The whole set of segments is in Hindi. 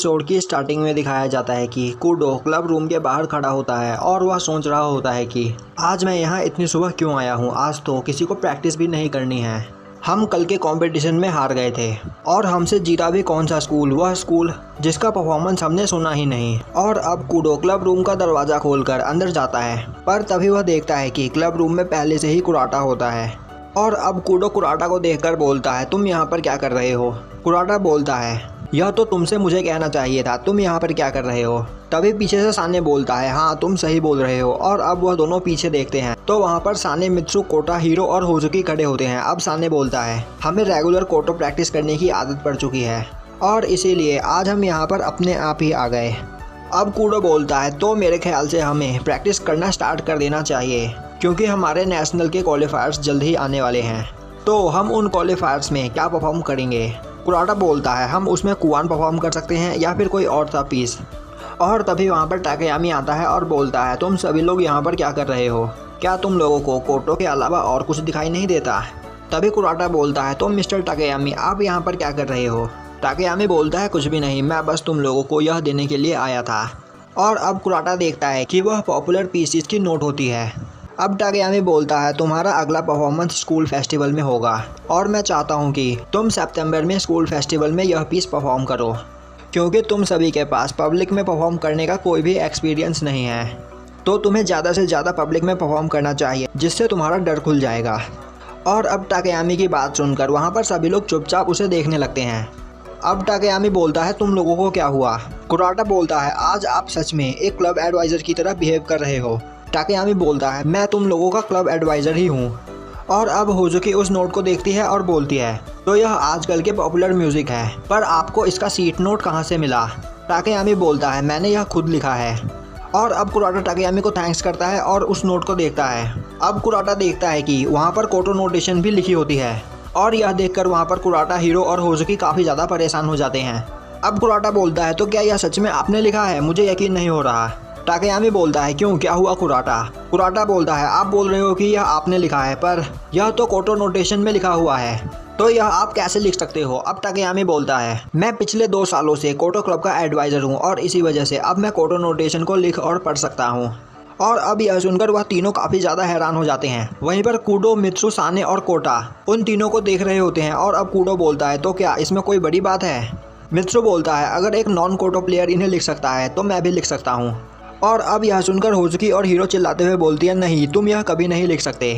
एपिसोड की स्टार्टिंग में दिखाया जाता है कि कूडो क्लब रूम के बाहर खड़ा होता है और वह सोच रहा होता है कि आज मैं यहाँ इतनी सुबह क्यों आया हूँ। आज तो किसी को प्रैक्टिस भी नहीं करनी है। हम कल के कंपटीशन में हार गए थे और हमसे जीता भी कौन सा स्कूल, वह स्कूल जिसका परफॉर्मेंस हमने सुना ही नहीं। और अब कूडो क्लब रूम का दरवाज़ा खोलकर अंदर जाता है, पर तभी वह देखता है कि क्लब रूम में पहले से ही कुराटा होता है। और अब कूडो कुराटा को देखकर बोलता है, तुम यहाँ पर क्या कर रहे हो। कुराटा बोलता है, यह तो तुमसे मुझे कहना चाहिए था, तुम यहाँ पर क्या कर रहे हो। तभी पीछे से साने बोलता है, हाँ तुम सही बोल रहे हो। और अब वह दोनों पीछे देखते हैं तो वहाँ पर साने, मित्सु, कोटा, हीरो और होजुकी खड़े होते हैं। अब साने बोलता है, हमें रेगुलर कोटो प्रैक्टिस करने की आदत पड़ चुकी है और इसीलिए आज हम यहाँ पर अपने आप ही आ गए। अब कूडो बोलता है, तो मेरे ख्याल से हमें प्रैक्टिस करना स्टार्ट कर देना चाहिए क्योंकि हमारे नेशनल के क्वालिफायर्स जल्द ही आने वाले हैं। तो हम उन क्वालिफायर्स में क्या परफॉर्म करेंगे। कुराटा बोलता है, हम उसमें कुआन परफॉर्म कर सकते हैं या फिर कोई और सा पीस। और तभी वहाँ पर टाकेयामी आता है और बोलता है, तुम सभी लोग यहाँ पर क्या कर रहे हो। क्या तुम लोगों को कोटो के अलावा और कुछ दिखाई नहीं देता। तभी कुराटा बोलता है, तो मिस्टर टाकेयामी आप यहाँ पर क्या कर रहे हो। टाकेयामी बोलता है, कुछ भी नहीं, मैं बस तुम लोगों को यह देने के लिए आया था। और अब कुराटा देखता है कि वह पॉपुलर पीसीस की नोट होती है। अब टाकेयामी बोलता है, तुम्हारा अगला परफॉर्मेंस स्कूल फेस्टिवल में होगा और मैं चाहता हूँ कि तुम सितंबर में स्कूल फेस्टिवल में यह पीस परफॉर्म करो क्योंकि तुम सभी के पास पब्लिक में परफॉर्म करने का कोई भी एक्सपीरियंस नहीं है। तो तुम्हें ज़्यादा से ज़्यादा पब्लिक में परफॉर्म करना चाहिए जिससे तुम्हारा डर खुल जाएगा। और अब टाकेयामी की बात सुनकर वहाँ पर सभी लोग चुपचाप उसे देखने लगते हैं। अब टाकेयामी बोलता है, तुम लोगों को क्या हुआ। कुराटा बोलता है, आज आप सच में एक क्लब एडवाइज़र की तरह बिहेव कर रहे हो। टाकेयामी बोलता है, मैं तुम लोगों का क्लब एडवाइज़र ही हूँ। और अब होजुकी उस नोट को देखती है और बोलती है, तो यह आजकल के पॉपुलर म्यूज़िक है, पर आपको इसका सीट नोट कहाँ से मिला। टाकेयामी बोलता है, मैंने यह खुद लिखा है। और अब कुराटा टाकेयामी को थैंक्स करता है और उस नोट को देखता है। अब कुराटा देखता है कि वहाँ पर कोटो नोटेशन भी लिखी होती है और यह देखकर वहाँ पर कुराटा, हीरो और होजुकी काफ़ी ज़्यादा परेशान हो जाते हैं। अब कुराटा बोलता है, तो क्या यह सच में आपने लिखा है, मुझे यकीन नहीं हो रहा। टाकेयामी बोलता है, क्यों, क्या हुआ कुराटा। कुराटा बोलता है, आप बोल रहे हो कि यह आपने लिखा है, पर यह तो कोटो नोटेशन में लिखा हुआ है, तो यह आप कैसे लिख सकते हो। अब टाकेयामी बोलता है, मैं पिछले 2 सालों से कोटो क्लब का एडवाइज़र हूँ और इसी वजह से अब मैं कोटो नोटेशन को लिख और पढ़ सकता हूँ। और अब यह सुनकर वह तीनों काफ़ी ज़्यादा हैरान हो जाते हैं। वहीं पर कूडो, मित्सु, साने और कोटा उन तीनों को देख रहे होते हैं। और अब कूडो बोलता है, तो क्या इसमें कोई बड़ी बात है। मित्सु बोलता है, अगर एक नॉन कोटो प्लेयर इन्हें लिख सकता है तो मैं भी लिख सकता हूँ। और अब यह सुनकर होजुकी और हीरो चिल्लाते हुए बोलती है, नहीं, तुम यह कभी नहीं लिख सकते।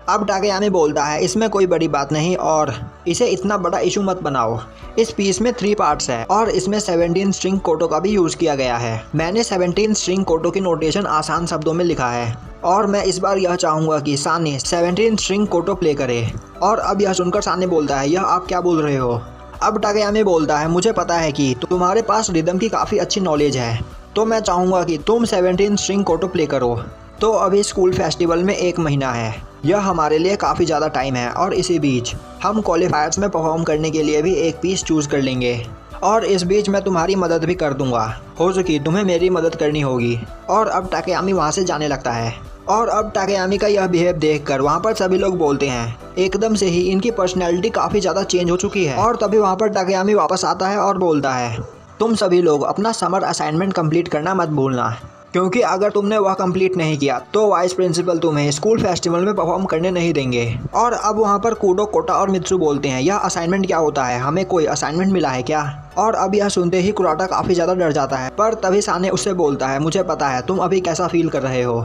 अब टाकेयामी बोलता है, इसमें कोई बड़ी बात नहीं और इसे इतना बड़ा इशू मत बनाओ। इस पीस में 3 पार्ट्स है और इसमें 17 स्ट्रिंग कोटो का भी यूज़ किया गया है। मैंने 17 स्ट्रिंग कोटो की नोटेशन आसान शब्दों में लिखा है और मैं इस बार यह चाहूँगा कि साने 17 स्ट्रिंग कोटो प्ले करे। और अब यह सुनकर साने बोलता है, यह आप क्या बोल रहे हो। अब टाकेयामी बोलता है, मुझे पता है कि तुम्हारे पास रिदम की काफ़ी अच्छी नॉलेज है, तो मैं चाहूँगा कि तुम 17 स्ट्रिंग कोटो प्ले करो। तो अभी स्कूल फेस्टिवल में 1 महीना है, यह हमारे लिए काफ़ी ज़्यादा टाइम है और इसी बीच हम क्वालिफायर्स में परफॉर्म करने के लिए भी एक पीस चूज़ कर लेंगे और इस बीच मैं तुम्हारी मदद भी कर दूंगा। होजुकी, तुम्हें मेरी मदद करनी होगी। और अब टाकेयामी वहाँ से जाने लगता है। और अब टाकेयामी का यह बिहेव देखकर वहाँ पर सभी लोग बोलते हैं, एकदम से ही इनकी पर्सनैलिटी काफ़ी ज़्यादा चेंज हो चुकी है। और तभी वहाँ पर टाकेयामी वापस आता है और बोलता है, तुम सभी लोग अपना समर असाइनमेंट कंप्लीट करना मत भूलना क्योंकि अगर तुमने वह कंप्लीट नहीं किया तो वाइस प्रिंसिपल तुम्हें स्कूल फेस्टिवल में परफॉर्म करने नहीं देंगे। और अब वहाँ पर कूडो, कोटा और मित्सु बोलते हैं, यह असाइनमेंट क्या होता है, हमें कोई असाइनमेंट मिला है क्या। और अब यह सुनते ही कुराटा काफ़ी ज़्यादा डर जाता है, पर तभी साने उससे बोलता है, मुझे पता है तुम अभी कैसा फील कर रहे हो,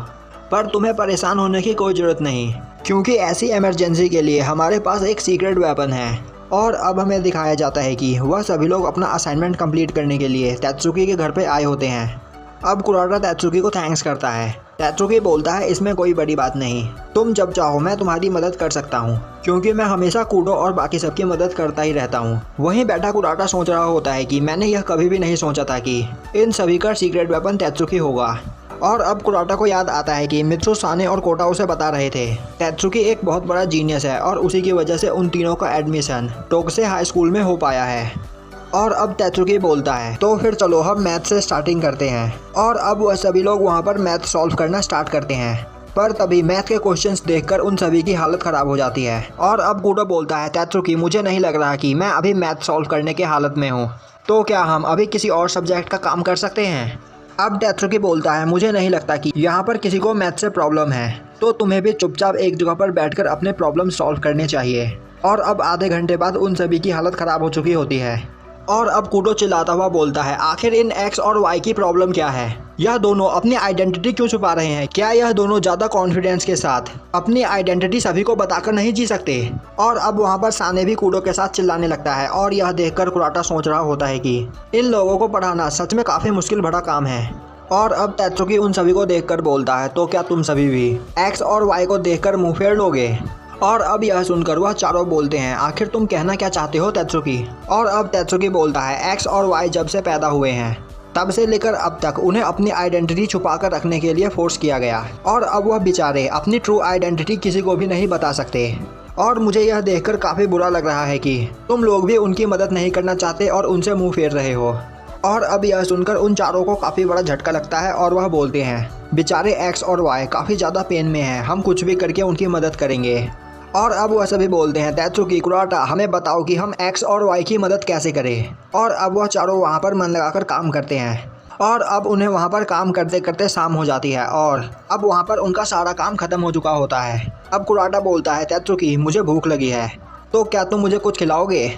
पर तुम्हें परेशान होने की कोई ज़रूरत नहीं क्योंकि ऐसी इमरजेंसी के लिए हमारे पास एक सीक्रेट वेपन है। और अब हमें दिखाया जाता है कि वह सभी लोग अपना असाइनमेंट कंप्लीट करने के लिए तेत्सुकी के घर पे आए होते हैं। अब कुराटा तेत्सुकी को थैंक्स करता है। तेत्सुकी बोलता है, इसमें कोई बड़ी बात नहीं, तुम जब चाहो मैं तुम्हारी मदद कर सकता हूँ क्योंकि मैं हमेशा कूडो और बाकी सबकी मदद करता ही रहता हूँ। वहीं बैठा कुराटा सोच रहा होता है कि मैंने यह कभी भी नहीं सोचा था कि इन सभी का सीक्रेट वेपन तेत्सुकी होगा। और अब कुराटा को याद आता है कि मित्सु, साने और कोटा उसे बता रहे थे तेत्सुकी एक बहुत बड़ा जीनियस है और उसी की वजह से उन तीनों का एडमिशन टोकुसे हाई स्कूल में हो पाया है। और अब तेत्सुकी बोलता है, तो फिर चलो हम मैथ से स्टार्टिंग करते हैं। और अब वह सभी लोग वहाँ पर मैथ सॉल्व करना स्टार्ट करते हैं, पर तभी मैथ के क्वेश्चंस देखकर उन सभी की हालत ख़राब हो जाती है। और अब कूडो बोलता है, तेत्सुकी, मुझे नहीं लग रहा कि मैं अभी मैथ सॉल्व करने के हालत में हूँ। तो क्या हम अभी किसी और सब्जेक्ट का काम कर सकते हैं? अब तेत्सुकी बोलता है मुझे नहीं लगता कि यहाँ पर किसी को मैथ से प्रॉब्लम है, तो तुम्हें भी चुपचाप एक जगह पर बैठकर अपने प्रॉब्लम सॉल्व करने चाहिए। और अब आधे घंटे बाद उन सभी की हालत ख़राब हो चुकी होती है। और अब कूडो चिल्लाता हुआ बोलता है आखिर इन एक्स और वाई की प्रॉब्लम क्या है? यह दोनों अपनी आइडेंटिटी क्यों छुपा रहे हैं? क्या यह दोनों ज़्यादा कॉन्फिडेंस के साथ अपनी आइडेंटिटी सभी को बताकर नहीं जी सकते? और अब वहाँ पर साने भी कूडो के साथ चिल्लाने लगता है और यह देखकर कुराटा सोच रहा होता है कि इन लोगों को पढ़ाना सच में काफ़ी मुश्किल भरा काम है। और अब तेत्सुकी उन सभी को देखकर बोलता है तो क्या तुम सभी भी एक्स और वाई को देखकर मुँह फेर लोगे? और अब यह सुनकर वह चारों बोलते हैं आखिर तुम कहना क्या चाहते हो तेत्सुकी? और अब तेत्सुकी बोलता है एक्स और वाई जब से पैदा हुए हैं तब से लेकर अब तक उन्हें अपनी आइडेंटिटी छुपा कर रखने के लिए फोर्स किया गया, और अब वह बेचारे अपनी ट्रू आइडेंटिटी किसी को भी नहीं बता सकते। और मुझे यह देखकर काफ़ी बुरा लग रहा है कि तुम लोग भी उनकी मदद नहीं करना चाहते और उनसे मुँह फेर रहे हो। और अब यह सुनकर उन चारों को काफ़ी बड़ा झटका लगता है और वह बोलते हैं बेचारे एक्स और वाई काफ़ी ज़्यादा पेन में हैं, हम कुछ भी करके उनकी मदद करेंगे। और अब वह सभी बोलते हैं तेत्सुकी कुराटा हमें बताओ कि हम एक्स और वाई की मदद कैसे करें। और अब वह चारों वहाँ पर मन लगाकर काम करते हैं। और अब उन्हें वहाँ पर काम करते करते शाम हो जाती है और अब वहाँ पर उनका सारा काम खत्म हो चुका होता है। अब कुराटा बोलता है तेत्सुकी मुझे भूख लगी है, तो क्या तुम मुझे कुछ खिलाओगे?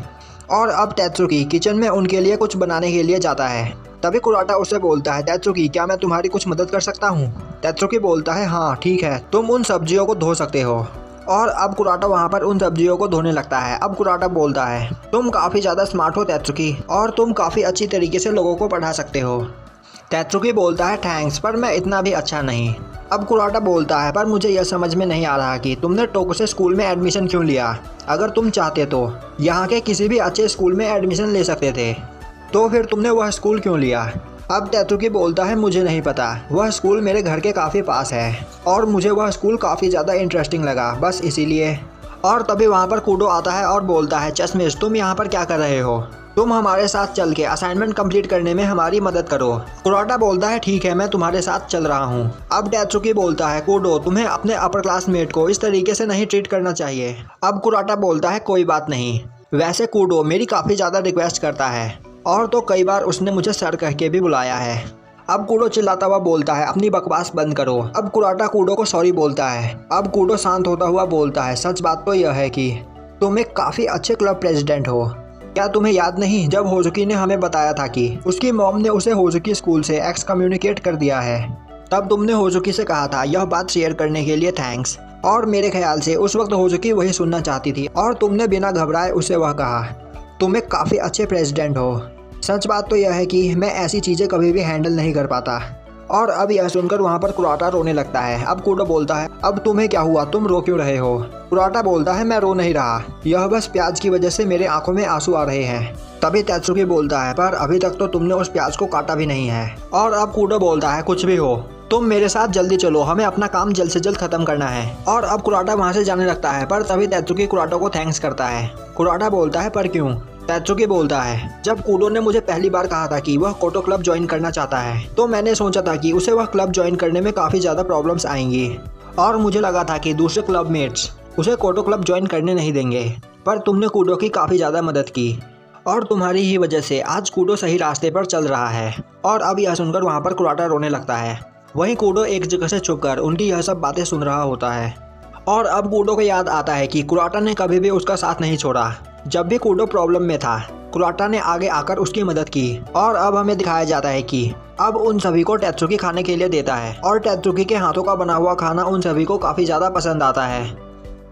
और अब तेत्सुकी किचन में उनके लिए कुछ बनाने के लिए जाता है। तभी कुराटा उससे बोलता है तेत्सुकी क्या मैं तुम्हारी कुछ मदद कर सकता हूँ? तेत्सुकी बोलता है हाँ ठीक है, तुम उन सब्जियों को धो सकते हो। और अब कुराटा वहाँ पर उन सब्जियों को धोने लगता है। अब कुराटा बोलता है तुम काफ़ी ज़्यादा स्मार्ट हो तेत्सुकी, और तुम काफ़ी अच्छी तरीके से लोगों को पढ़ा सकते हो। तेत्सुकी बोलता है थैंक्स, पर मैं इतना भी अच्छा नहीं। अब कुराटा बोलता है पर मुझे यह समझ में नहीं आ रहा कि तुमने टोकुसे स्कूल में एडमिशन क्यों लिया। अगर तुम चाहते तो यहाँ के किसी भी अच्छे स्कूल में एडमिशन ले सकते थे, तो फिर तुमने वह स्कूल क्यों लिया? अब तेत्सुकी बोलता है मुझे नहीं पता, वह स्कूल मेरे घर के काफ़ी पास है और मुझे वह स्कूल काफ़ी ज़्यादा इंटरेस्टिंग लगा, बस इसीलिए। और तभी वहाँ पर कूडो आता है और बोलता है चश्मिश तुम यहाँ पर क्या कर रहे हो? तुम हमारे साथ चल के असाइनमेंट कंप्लीट करने में हमारी मदद करो। कुराटा बोलता है ठीक है मैं तुम्हारे साथ चल रहा हूँ। अब तेत्सुकी बोलता है कूडो तुम्हें अपने अपर क्लासमेट को इस तरीके से नहीं ट्रीट करना चाहिए। अब कुराटा बोलता है कोई बात नहीं, वैसे कूडो मेरी काफ़ी ज़्यादा रिक्वेस्ट करता है और तो कई बार उसने मुझे सर कह के भी बुलाया है। अब कूडो चिल्लाता हुआ बोलता है अपनी बकवास बंद करो। अब कुराटा कूडो को सॉरी बोलता है। अब कूडो शांत होता हुआ बोलता है सच बात तो यह है कि तुम एक काफ़ी अच्छे क्लब प्रेसिडेंट हो। क्या तुम्हें याद नहीं जब होजुकी ने हमें बताया था कि उसकी मॉम ने उसे होजुकी स्कूल से एक्स कम्युनिकेट कर दिया है, तब तुमने होजुकी से कहा था यह बात शेयर करने के लिए थैंक्स। और मेरे ख्याल से उस वक्त होजुकी वही सुनना चाहती थी और तुमने बिना घबराए उसे वह कहा। तुम एक काफ़ी अच्छे प्रेसिडेंट हो। सच बात तो यह है कि मैं ऐसी चीज़ें कभी भी हैंडल नहीं कर पाता। और अब यह सुनकर वहाँ पर कुराटा रोने लगता है। अब कूडो बोलता है अब तुम्हें क्या हुआ, तुम रो क्यों रहे हो? कुराटा बोलता है मैं रो नहीं रहा, यह बस प्याज की वजह से मेरे आंखों में आंसू आ रहे हैं। तभी तेत्सुकी बोलता है पर अभी तक तो तुमने उस प्याज को काटा भी नहीं है। और अब कूडो बोलता है कुछ भी हो तुम मेरे साथ जल्दी चलो, हमें अपना काम जल्द से जल्द खत्म करना है। और अब कुराटा वहाँ से जाने लगता है, पर तभी तेत्सुकी कुराटा को थैंक्स करता है। कुराटा बोलता है पर क्यों? तेत्सुकी बोलता है जब कूडो ने मुझे पहली बार कहा था कि वह कोटो क्लब ज्वाइन करना चाहता है, तो मैंने सोचा था कि उसे वह क्लब ज्वाइन करने में काफ़ी ज़्यादा प्रॉब्लम्स आएंगी और मुझे लगा था कि दूसरे क्लब मेट्स उसे कोटो क्लब ज्वाइन करने नहीं देंगे। पर तुमने कूडो की काफ़ी ज़्यादा मदद की और तुम्हारी ही वजह से आज कूडो सही रास्ते पर चल रहा है। और अब यह सुनकर वहाँ पर कुराटा रोने लगता है। वहीं कूडो एक जगह से छुपकर उनकी यह सब बातें सुन रहा होता है। और अब कूडो को याद आता है कि कुराटा ने कभी भी उसका साथ नहीं छोड़ा। जब भी कूडो प्रॉब्लम में था कुराटा ने आगे आकर उसकी मदद की। और अब हमें दिखाया जाता है कि अब उन सभी को तेत्सुकी खाने के लिए देता है और तेत्सुकी के हाथों का बना हुआ खाना उन सभी को काफ़ी ज़्यादा पसंद आता है।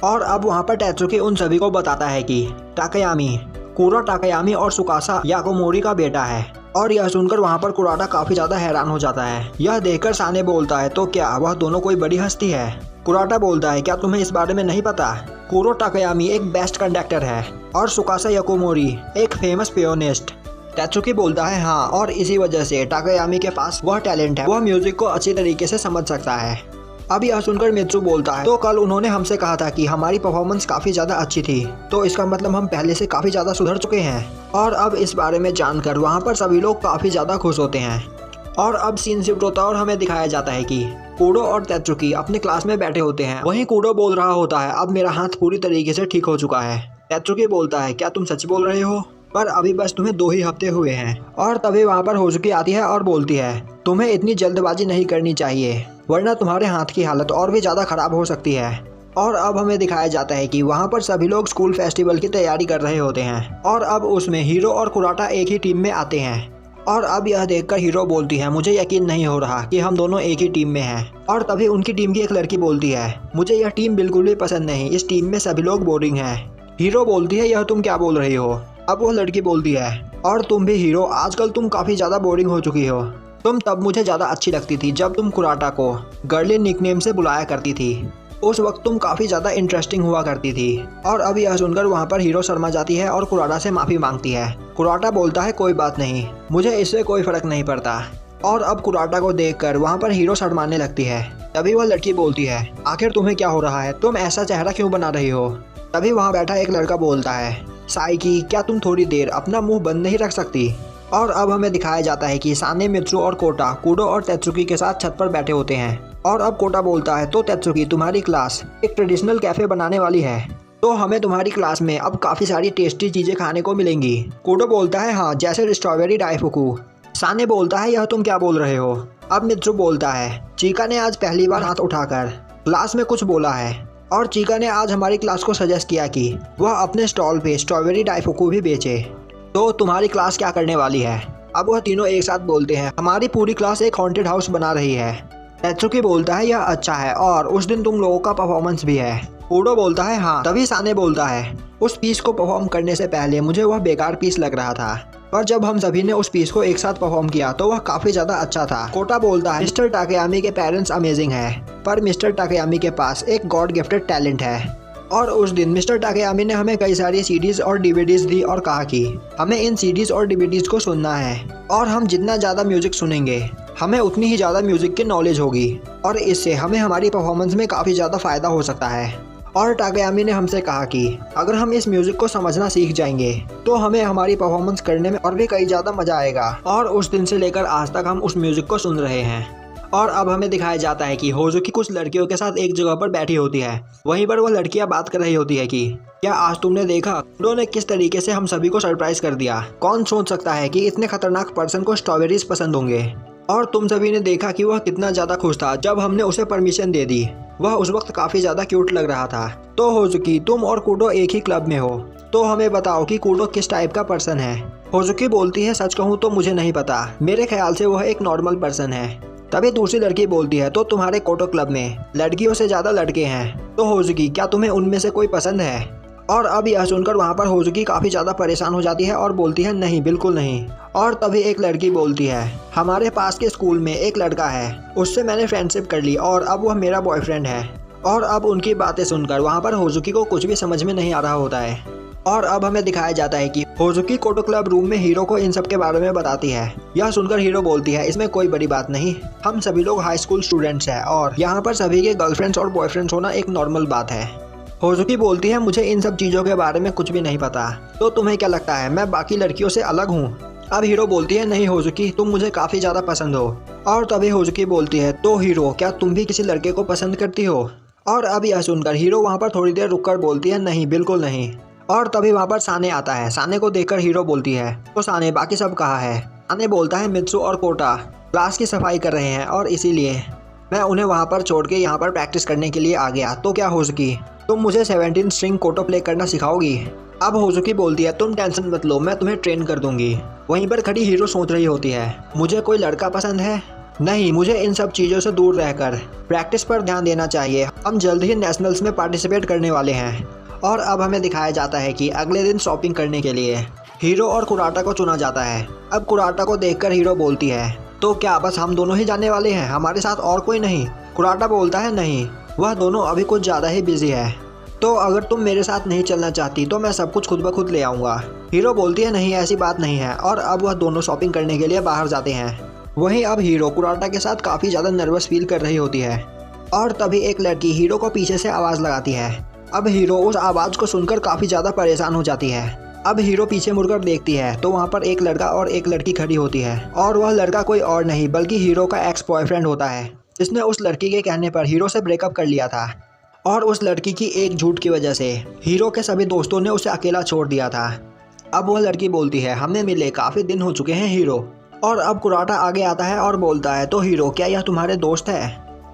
और अब वहाँ पर तेत्सुकी उन सभी को बताता है कि टाकायामी कुरो टाकायामी और सुकासा याकोमोरी का बेटा है। और यह सुनकर वहाँ पर कुराटा काफ़ी ज़्यादा हैरान हो जाता है। यह देखकर साने बोलता है तो क्या वह दोनों कोई बड़ी हस्ती है? कुराटा बोलता है क्या तुम्हें इस बारे में नहीं पता? कुरो टाकायामी एक बेस्ट कंडक्टर है और सुकासा याकोमोरी एक फेमस पियोनिस्ट। तेत्सुकी बोलता है हाँ, और इसी वजह से टाकायामी के पास वह टैलेंट है, वह म्यूजिक को अच्छी तरीके से समझ सकता है। अब यह सुनकर मित्सु बोलता है तो कल उन्होंने हमसे कहा था कि हमारी परफॉर्मेंस काफ़ी ज़्यादा अच्छी थी, तो इसका मतलब हम पहले से काफ़ी ज़्यादा सुधर चुके हैं। और अब इस बारे में जानकर वहाँ पर सभी लोग काफ़ी ज़्यादा खुश होते हैं। और अब सीन शिफ्ट होता है और हमें दिखाया जाता है कि कूडो और तेत्सुकी अपने क्लास में बैठे होते हैं। वहीं कूडो बोल रहा होता है अब मेरा हाथ पूरी तरीके से ठीक हो चुका है। तेत्सुकी बोलता है क्या तुम सच बोल रहे हो? पर अभी बस तुम्हें 2 ही हफ्ते हुए हैं। और तभी वहाँ पर होजुकी आती है और बोलती है, तुम्हें इतनी जल्दबाजी नहीं करनी चाहिए, वरना तुम्हारे हाथ की हालत और भी ज़्यादा खराब हो सकती है। और अब हमें दिखाया जाता है कि वहाँ पर सभी लोग स्कूल फेस्टिवल की तैयारी कर रहे होते हैं और अब उसमें हीरो और कुराटा एक ही टीम में आते हैं। और अब यह देखकर हीरो बोलती है, मुझे यकीन नहीं हो रहा कि हम दोनों एक ही टीम में हैं। और तभी उनकी टीम की एक लड़की बोलती है, मुझे यह टीम बिल्कुल भी पसंद नहीं, इस टीम में सभी लोग बोरिंग हैं। हीरो बोलती है, यह तुम क्या बोल रही हो? अब वह लड़की बोलती है, और तुम भी हीरो, आजकल तुम काफ़ी ज़्यादा बोरिंग हो चुकी हो। तुम तब मुझे ज़्यादा अच्छी लगती थी जब तुम कुराटा को गर्ली निकनेम से बुलाया करती थी। उस वक्त तुम काफ़ी ज़्यादा इंटरेस्टिंग हुआ करती थी। और अब यह सुनकर वहाँ पर हीरो शर्मा जाती है और कुराटा से माफ़ी मांगती है। कुराटा बोलता है, कोई बात नहीं, मुझे इससे कोई फ़र्क नहीं पड़ता। और अब कुराटा को देखकर वहाँ पर हीरो शर्माने लगती है। तभी वह लड़की बोलती है, आखिर तुम्हें क्या हो रहा है, तुम ऐसा चेहरा क्यों बना रही हो? तभी वहाँ बैठा एक लड़का बोलता है, साइकी, क्या तुम थोड़ी देर अपना मुँह बंद नहीं रख सकती? और अब हमें दिखाया जाता है कि साने, मित्सु और कोटा कूडो और तेत्सुकी के साथ छत पर बैठे होते हैं। और अब कोटा बोलता है, तो तेत्सुकी, तुम्हारी क्लास एक ट्रेडिशनल कैफ़े बनाने वाली है, तो हमें तुम्हारी क्लास में अब काफ़ी सारी टेस्टी चीज़ें खाने को मिलेंगी। कूडो बोलता है, हाँ, जैसे स्ट्रॉबेरी डाइफुकू। साने बोलता है, यह तुम क्या बोल रहे हो? अब मित्सु बोलता है, चीका ने आज पहली बार हाथ उठाकर क्लास में कुछ बोला है, और चीका ने आज हमारी क्लास को सजेस्ट किया कि वह अपने स्टॉल पे स्ट्रॉबेरी डाइफुकू भी बेचे, तो तुम्हारी क्लास क्या करने वाली है? अब वह तीनों एक साथ बोलते हैं, हमारी पूरी क्लास एक हॉन्टेड हाउस बना रही है। तेत्सुकी बोलता है, यह अच्छा है, और उस दिन तुम लोगों का परफॉर्मेंस भी है। कूडो बोलता है, हाँ। तभी साने बोलता है, उस पीस को परफॉर्म करने से पहले मुझे वह बेकार पीस लग रहा था, पर जब हम सभी ने उस पीस को एक साथ परफॉर्म किया तो वह काफ़ी ज़्यादा अच्छा था। कोटा बोलता है, मिस्टर टाकेयामी के पेरेंट्स अमेजिंग है, पर मिस्टर टाकेयामी के पास एक गॉड गिफ्टेड टैलेंट है। और उस दिन मिस्टर टाकेयामी ने हमें कई सारी सीडीज़ और डीवीडीज़ दी और कहा कि हमें इन सीडीज़ और डीवीडीज़ को सुनना है, और हम जितना ज़्यादा म्यूज़िक सुनेंगे हमें उतनी ही ज़्यादा म्यूज़िक की नॉलेज होगी, और इससे हमें हमारी परफॉर्मेंस में काफ़ी ज़्यादा फ़ायदा हो सकता है। और टाकेयामी ने हमसे कहा कि अगर हम इस म्यूज़िक को समझना सीख जाएंगे तो हमें हमारी परफॉर्मेंस करने में और भी कई ज़्यादा मज़ा आएगा। और उस दिन से लेकर आज तक हम उस म्यूज़िक को सुन रहे हैं। और अब हमें दिखाया जाता है कि होजुकी कुछ लड़कियों के साथ एक जगह पर बैठी होती है। वहीं पर वह लड़कियां बात कर रही होती है कि क्या आज तुमने देखा उन्होंने किस तरीके से हम सभी को सरप्राइज कर दिया? कौन सोच सकता है कि इतने खतरनाक पर्सन को स्ट्रॉबेरीज पसंद होंगे? और तुम सभी ने देखा कि वह कितना ज़्यादा खुश था जब हमने उसे परमिशन दे दी। वह उस वक्त काफ़ी ज़्यादा क्यूट लग रहा था। तो होजुकी, तुम और कूडो एक ही क्लब में हो, तो हमें बताओ कि कूडो किस टाइप का पर्सन है। होजुकी बोलती है, सच कहूँ तो मुझे नहीं पता, मेरे ख्याल से वह एक नॉर्मल पर्सन है। तभी दूसरी लड़की बोलती है, तो तुम्हारे कोटो क्लब में लड़कियों से ज़्यादा लड़के हैं, तो होजुकी, क्या तुम्हें उनमें से कोई पसंद है? और अब यह सुनकर वहाँ पर होजुकी काफ़ी ज़्यादा परेशान हो जाती है और बोलती है, नहीं, बिल्कुल नहीं। और तभी एक लड़की बोलती है, हमारे पास के स्कूल में एक लड़का है, उससे मैंने फ्रेंडशिप कर ली और अब वह मेरा बॉयफ्रेंड है। और अब उनकी बातें सुनकर वहाँ पर होजुकी को कुछ भी समझ में नहीं आ रहा होता है। और अब हमें दिखाया जाता है कि होजुकी कोटो क्लब रूम में हीरो को इन सब के बारे में बताती है। यह सुनकर हीरो बोलती है, इसमें कोई बड़ी बात नहीं, हम सभी लोग हाई स्कूल स्टूडेंट्स हैं और यहाँ पर सभी के गर्लफ्रेंड्स और बॉयफ्रेंड्स होना एक नॉर्मल बात है। होजुकी बोलती है, मुझे इन सब चीज़ों के बारे में कुछ भी नहीं पता, तो तुम्हें क्या लगता है मैं बाकी लड़कियों से अलग हूँ? अब हीरो बोलती है, नहीं होजुकी, तुम मुझे काफ़ी ज़्यादा पसंद हो। और तभी होजुकी बोलती है, तो हीरो, क्या तुम भी किसी लड़के को पसंद करती हो? और अब यह सुनकर हीरो वहाँ पर थोड़ी देर रुककर बोलती है, नहीं, बिल्कुल नहीं। और तभी वहाँ पर साने आता है। साने को देखकर हीरो बोलती है, तो साने, बाकी सब कहाँ है? साने बोलता है, मित्सु और कोटा क्लास की सफाई कर रहे हैं और इसीलिए मैं उन्हें वहाँ पर छोड़ के यहाँ पर प्रैक्टिस करने के लिए आ गया। तो क्या होजुकी, तुम मुझे 17 स्ट्रिंग कोटो प्ले करना सिखाओगी? अब होजुकी बोलती है, तुम टेंशन मत लो, मैं तुम्हें ट्रेन कर दूंगी। वहीं पर खड़ी हीरो सोच रही होती है, मुझे कोई लड़का पसंद है? नहीं, मुझे इन सब चीज़ों से दूर रहकर प्रैक्टिस पर ध्यान देना चाहिए। हम जल्द ही नेशनल्स में पार्टिसिपेट करने वाले हैं। और अब हमें दिखाया जाता है कि अगले दिन शॉपिंग करने के लिए हीरो और कुराटा को चुना जाता है। अब कुराटा को देखकर हीरो बोलती है, तो क्या बस हम दोनों ही जाने वाले हैं, हमारे साथ और कोई नहीं? कुराटा बोलता है, नहीं, वह दोनों अभी कुछ ज़्यादा ही बिजी है, तो अगर तुम मेरे साथ नहीं चलना चाहती तो मैं सब कुछ खुद ब खुद ले आऊँगा। हीरो बोलती है, नहीं, ऐसी बात नहीं है। और अब वह दोनों शॉपिंग करने के लिए बाहर जाते हैं। वहीं अब हीरो कुराटा के साथ काफ़ी ज़्यादा नर्वस फील कर रही होती है। और तभी एक लड़की हीरो को पीछे से आवाज़ लगाती है। अब हीरो उस आवाज़ को सुनकर काफ़ी ज़्यादा परेशान हो जाती है। अब हीरो पीछे मुड़कर देखती है तो वहाँ पर एक लड़का और एक लड़की खड़ी होती है, और वह लड़का कोई और नहीं बल्कि हीरो का एक्स बॉयफ्रेंड होता है, जिसने उस लड़की के कहने पर हीरो से ब्रेकअप कर लिया था। और उस लड़की की एक झूठ की वजह से हीरो के सभी दोस्तों ने उसे अकेला छोड़ दिया था। अब वह लड़की बोलती है, हमें मिले काफ़ी दिन हो चुके हैं हीरो। और अब कुराटा आगे आता है और बोलता है, तो हीरो क्या यह तुम्हारे दोस्त है?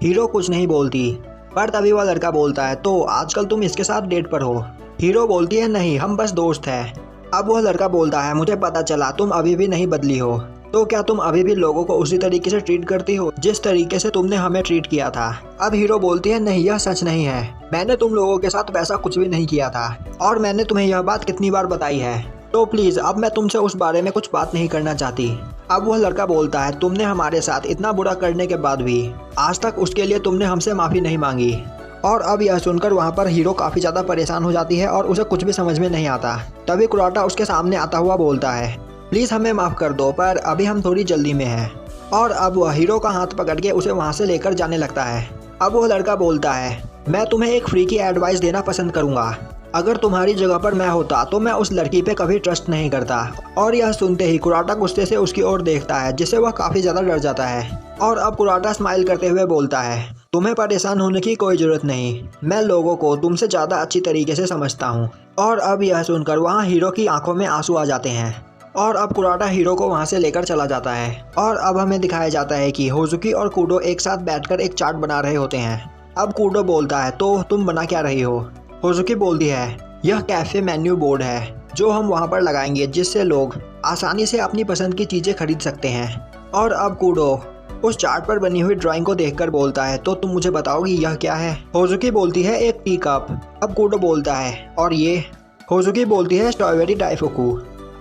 हीरो कुछ नहीं बोलती, पर तभी वह लड़का बोलता है, तो आजकल तुम इसके साथ डेट पर हो? हीरो बोलती है, नहीं हम बस दोस्त हैं। अब वह लड़का बोलता है, मुझे पता चला तुम अभी भी नहीं बदली हो, तो क्या तुम अभी भी लोगों को उसी तरीके से ट्रीट करती हो जिस तरीके से तुमने हमें ट्रीट किया था? अब हीरो बोलती है, नहीं यह सच नहीं है, मैंने तुम लोगों के साथ वैसा कुछ भी नहीं किया था और मैंने तुम्हें यह बात कितनी बार बताई है, तो प्लीज़ अब मैं तुमसे उस बारे में कुछ बात नहीं करना चाहती। अब वह लड़का बोलता है, तुमने हमारे साथ इतना बुरा करने के बाद भी आज तक उसके लिए तुमने हमसे माफ़ी नहीं मांगी। और अब यह सुनकर वहाँ पर हीरो काफ़ी ज़्यादा परेशान हो जाती है और उसे कुछ भी समझ में नहीं आता। तभी कुराटा उसके सामने आता हुआ बोलता है, प्लीज़ हमें माफ़ कर दो, पर अभी हम थोड़ी जल्दी में हैं। और अब वह हीरो का हाथ पकड़ के उसे वहाँ से लेकर जाने लगता है। अब वह लड़का बोलता है, मैं तुम्हें एक फ्री की एडवाइस देना पसंद करूँगा, अगर तुम्हारी जगह पर मैं होता तो मैं उस लड़की पे कभी ट्रस्ट नहीं करता। और यह सुनते ही कुराटा गुस्से से उसकी ओर देखता है, जिससे वह काफ़ी ज़्यादा डर जाता है। और अब कुराटा स्माइल करते हुए बोलता है, तुम्हें परेशान होने की कोई ज़रूरत नहीं, मैं लोगों को तुमसे ज़्यादा अच्छी तरीके से समझता हूँ। और अब यह सुनकर वहाँ हीरो की आंखों में आंसू आ जाते हैं। और अब कुराटा हीरो को वहाँ से लेकर चला जाता है। और अब हमें दिखाया जाता है कि होजुकी और कूडो एक साथ बैठकर एक चार्ट बना रहे होते हैं। अब कूडो बोलता है, तो तुम बना क्या रही हो? होजुकी बोलती है, यह कैफ़े मेन्यू बोर्ड है जो हम वहाँ पर लगाएंगे, जिससे लोग आसानी से अपनी पसंद की चीज़ें खरीद सकते हैं। और अब कूडो उस चार्ट पर बनी हुई ड्राइंग को देखकर बोलता है, तो तुम मुझे बताओगी यह क्या है? होजुकी बोलती है, एक टी कप। अब कूडो बोलता है, और ये? होजुकी बोलती है, स्ट्रॉबेरी डाइफुकू।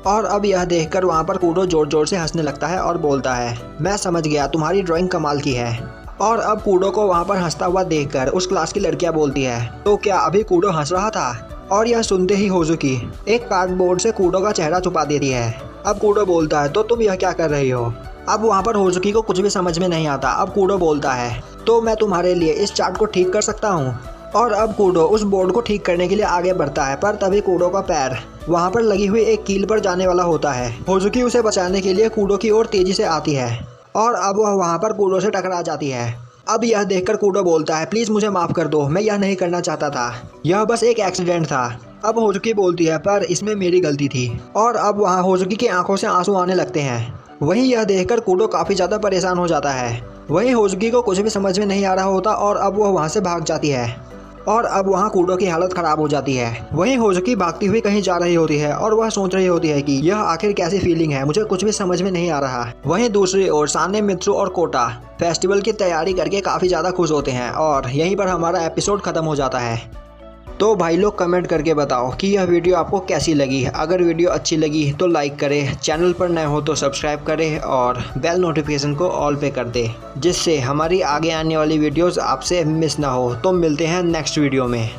और अब यह देखकर वहाँ पर कूडो जोर जोर से हंसने लगता है और बोलता है, मैं समझ गया, तुम्हारी ड्राइंग कमाल की है। और अब कूडो को वहाँ पर हंसता हुआ देखकर उस क्लास की लड़कियाँ बोलती है, तो क्या अभी कूडो हंस रहा था? और यह सुनते ही होजुकी एक कार्डबोर्ड से कूडो का चेहरा छुपा देती है। अब कूडो बोलता है, तो तुम यह क्या कर रही हो? अब वहाँ पर होजुकी को कुछ भी समझ में नहीं आता। अब कूडो बोलता है, तो मैं तुम्हारे लिए इस चार्ट को ठीक कर सकता हूँ। और अब कूडो उस बोर्ड को ठीक करने के लिए आगे बढ़ता है, पर तभी कूडो का पैर वहाँ पर लगी हुई एक कील पर जाने वाला होता है। होजुकी उसे बचाने के लिए कूडो की ओर तेजी से आती है और अब वह वहाँ पर कूडो से टकरा जाती है। अब यह देखकर कूडो बोलता है, प्लीज़ मुझे माफ़ कर दो, मैं यह नहीं करना चाहता था, यह बस एक एक्सीडेंट था। अब होजुकी बोलती है, पर इसमें मेरी गलती थी। और अब वहाँ होजुकी की आंखों से आंसू आने लगते हैं। वहीं यह देखकर कूडो काफ़ी ज़्यादा परेशान हो जाता है। वहीं होजुकी को कुछ भी समझ में नहीं आ रहा होता और अब वह वहाँ से भाग जाती है। और अब वहाँ कूडो की हालत ख़राब हो जाती है। वहीं होजुकी भागती हुई कहीं जा रही होती है और वह सोच रही होती है कि यह आखिर कैसी फीलिंग है, मुझे कुछ भी समझ में नहीं आ रहा। वहीं दूसरी ओर साने, मित्सु और कोटा फेस्टिवल की तैयारी करके काफ़ी ज़्यादा खुश होते हैं और यहीं पर हमारा एपिसोड ख़त्म हो जाता है। तो भाई लोग कमेंट करके बताओ कि यह वीडियो आपको कैसी लगी। अगर वीडियो अच्छी लगी तो लाइक करें, चैनल पर नए हो तो सब्सक्राइब करें और बेल नोटिफिकेशन को ऑल पे कर दें, जिससे हमारी आगे आने वाली वीडियोस आपसे मिस ना हो। तो मिलते हैं नेक्स्ट वीडियो में।